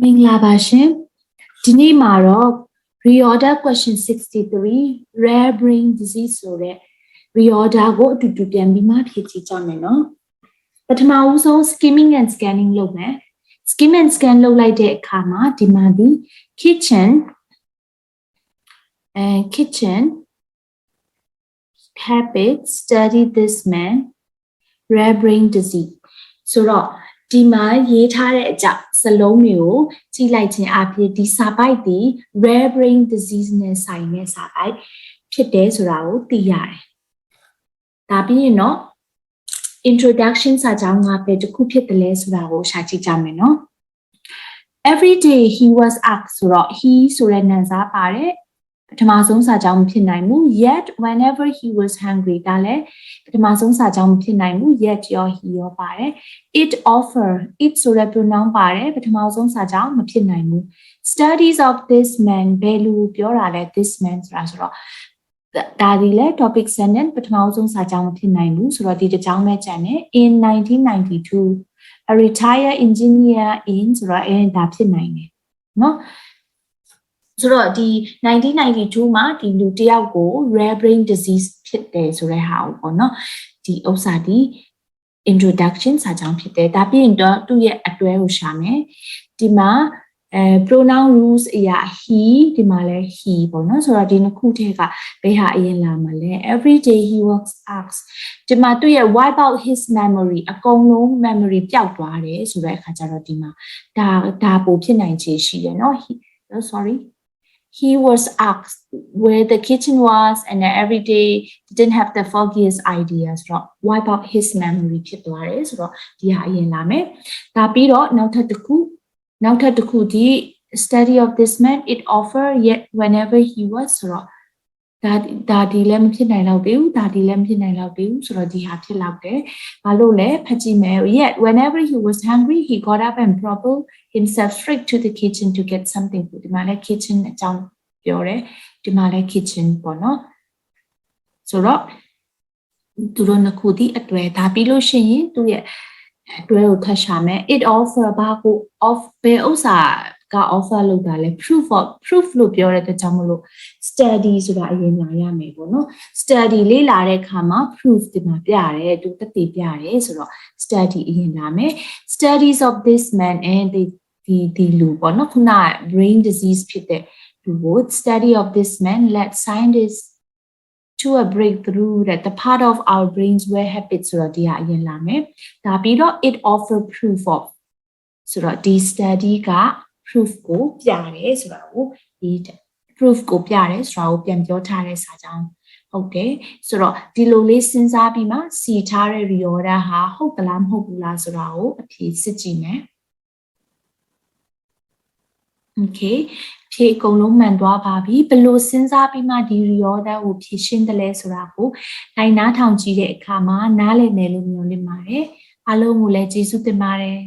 မင်္ဂလာပါရှင်ဒီနေ့မှာတော့ reorder question 63 rare brain disease ဆိုတဲ့ reorder ကိုအတူတူပြန်ပြီးမှဖြည့်ကြည့်ကြမယ်နော်ပထမဦးဆုံး skimming and scanning လုပ်မယ် skim and scan လုပ်လိုက်တဲ့အခါမှာဒီမှာဒီ kitchen habit study this man rare brain disease ဆိုတော့ဒီမှာရေးထားတဲ့အကြောင်းစလုံးမျိုးကြည့်လိုက်ခြင်းအပြင်ဒီစာပိုက်ဒီ rare brain disease နဲ့ဆိုင်တဲ့စာပိုက်ဖြစ်တယ်ဆိုတာကိုသိရတယ်။ဒါပြီးရင်တော့ introduction စာကြောင်းကပဲတစ်ခုဖြစ်တယ်လဲဆိုတာကိုရှာကြည့်ကြမယ်နော်။ Every day he was asked ဆိုတော့ he ဆိုတဲ့နာမ်စားပါတယ်ပထမဆုံးစာကြောင်းမဖြစ်နိုင်ဘူး yet whenever he was hungry ဒါလည်းပထမဆုံးစာကြောင်းမဖြစ်နိုင်ဘူး yet ရော he ရောပါတယ် it offer it ဆိုတဲ့ pronoun ပါတယ်ပထမဆုံးစာကြောင်းမဖြစ်နိုင်ဘူး studies of this man ဘယ်လူပြောတာလဲ this man ဆိုတာဆိုတော့ဒါဒီလေ topic sentence ပထမဆုံးစာကြောင်းမဖြစ်နိုင်ဘူးဆိုတော့ဒီတစ်ကြောင်းပဲကျန်တယ် in 1992 a retired engineer in ဆိုတော့ဒါဖြစ်နိုင်တယ်เนาะဆိုတော့ဒီ1992မှာဒီလူတယောက်ကို rare brain disease ဖြစ်တယ်ဆိုတဲ့ဟာပေါ့နော်ဒီဥစ္စာဒီ introduction စာကြောင်းဖြစ်တယ်ဒါပြီးရင်တော့သူ့ရဲ့အတွဲကိုရှာမယ်ဒီမှာpronoun rules အရာ he ဒီမှာလဲ he ပေါ့နော်ဆိုတော့ဒီနှစ်ခုတည်းကဘယ်ဟာအရင်လာမှာလဲ every day he was asked ဒီမှာသူ့ရဲ့ wipe out his memory အကုန်လုံး memory ပျောက်သွားတယ်ဆိုတဲ့အခါကျတော့ဒီမှာဒါပိုဖြစ်နိုင်ခြေရှိတယ်နော် He was asked where the kitchen was and every day didn't have the foggiest ideas. So wipe out his memory ဖြစ်သွားတယ်ဆိုတော့ဒီဟာအရင်လာမယ်ဒါပြီးတော့နောက်ထပ်တစ်ခုဒီ study of this man it offer yet whenever he was ဆိုတော့ဒါဒီလည်းမဖြစ်နိုင်တော့ဘူးဒါဒီလည်းမဖြစ်နိုင်တော့ဘူးဆိုတော့ဒီဟာဖြစ်လောက်တယ်ဘာလို့လဲဖတ်ကြည့်မယ် yet whenever he was hungry he got up and propelled himself straight to the kitchen to get something food ဒီမှာလည်း kitchen အကြောင်းပြောတယ်ဒီမှာလည်း kitchen ပေါ့နော်ဆိုတော့သူတို့နှစ်ခုဒီအတွဲဒါပြီးလို့ရှိရင်သူရဲ့အတွဲကိုထပ်ရှာမယ် it offer ဘာကို of ဘယ်ဥစ္စာက offer လုပ်တာလဲ proof လို့ပြောတဲ့အတွက်ကြောင့်မလို့ study ဆိုတာအရင်လာရမယ်ပေါ့နော် study လေ့လာတဲ့အခါမှာ proof ဒီမှာပြရတယ်သူသက်သေပြရတယ်ဆိုတော့ study အရင်လာမယ် studies of this man and the လူပေါ့နော်ခုန brain disease ဖြစ်တဲ့လူကို study of this man led scientists to a breakthrough that the part of our brains were habits ဆိုတော့ဒီဟာအရင်လာမယ်ဒါပြီးတော့ it offer proof of ဆိုတော့ဒီ study ကproof ကိုပြတယ်ဆိုတာကိုဒီ proof ကိုပြတယ်ဆိုတာကိုပြန်ပြောထားတဲ့စာကြောင်းဟုတ်တယ်ဆိုတော့ဒီလိုလေးစဉ်းစားပြီးမှစီထားတဲ့ reorder ဟာဟုတ်သလားမဟုတ်ဘူးလားဆိုတာကိုအဖြေစစ်ကြည့်မယ် okay ဖြေအကုန်လုံးမှန်သွားပါပြီဘယ်လိုစဉ်းစားပြီးမှဒီ reorder ကိုဖြေရှင်းတယ်လဲဆိုတာကိုနိုင်နားထောင်ကြည့်တဲ့အခါမှာနားလည်မယ်လို့မျှော်လင့်ပါတယ်အားလုံးကိုလည်းကျေးဇူးတင်ပါတယ်